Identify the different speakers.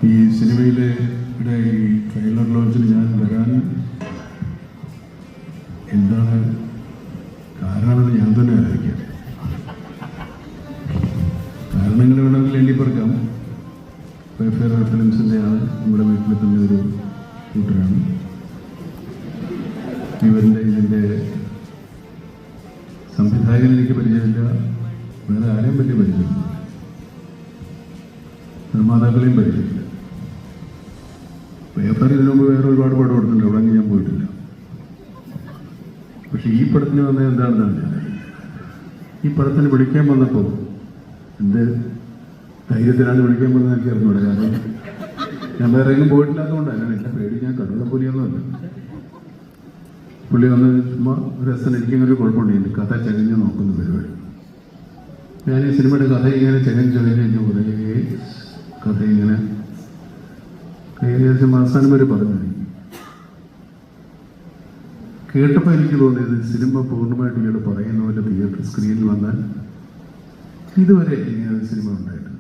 Speaker 1: ഈ സിനിമയിലെ ഈ ട്രെയിലർ ലോഞ്ചിന് ഞാൻ വരാൻ എന്താണ് കാരണമെന്ന് ഞാൻ തന്നെ ആലോചിക്കാം. കാരണങ്ങൾ വേണമെങ്കിൽ എണ്ണിപ്പറക്കാം. വെൽഫെയർ ഫിലിംസിൻ്റെ ആണ്, നമ്മുടെ വീട്ടിൽ തന്നെ ഒരു കൂട്ടരാണ്. ഇതിൻ്റെ സംവിധായകൻ എനിക്ക് പരിചയമില്ല, വേറെ ആരെയും വലിയ പരിചയമില്ല, നിർമ്മാതാക്കളെയും പരിചയമില്ല. പേപ്പർ ഇതിനു മുമ്പ് വേറെ ഒരുപാട് പടം കൊടുത്തിട്ടുണ്ട്, അവിടെ ഞാൻ പോയിട്ടില്ല. പക്ഷെ ഈ പടത്തിന് വന്നത് എന്താണെന്നാണ് ഞാൻ ഈ പടത്തിന് വിളിക്കാൻ വന്നപ്പോൾ എന്ത് ധൈര്യത്തിലാണ് വിളിക്കാൻ വന്നത് എനിക്ക് അറിഞ്ഞൂടെ. കാരണം ഞാൻ വേറെ എങ്ങും പോയിട്ടില്ലാത്തതുകൊണ്ടല്ല, എൻ്റെ പേടി ഞാൻ കടുവ പോലെയൊന്നുമല്ല. പുള്ളി വന്ന് ചുമ്മാ ഒരു രസം, എനിക്കിങ്ങനെ ഒരു കുഴപ്പമുണ്ട്, കഥ ചകഞ്ഞ് നോക്കുന്ന പരിപാടി. ഞാൻ ഈ സിനിമയുടെ കഥ ഇങ്ങനെ ചകഞ്ഞ് കുറേ കഥ ഇങ്ങനെ ഏകദേശം അവസാനം വരെ പറഞ്ഞു. കേട്ടപ്പോൾ എനിക്ക് തോന്നിയത് സിനിമ പൂർണ്ണമായിട്ട് ഇയാൾ പറയുന്ന പോലെ തിയേറ്റർ സ്ക്രീനിൽ വന്നാൽ ഇതുവരെ ഇങ്ങനെ സിനിമ ഉണ്ടായിട്ടുണ്ട്.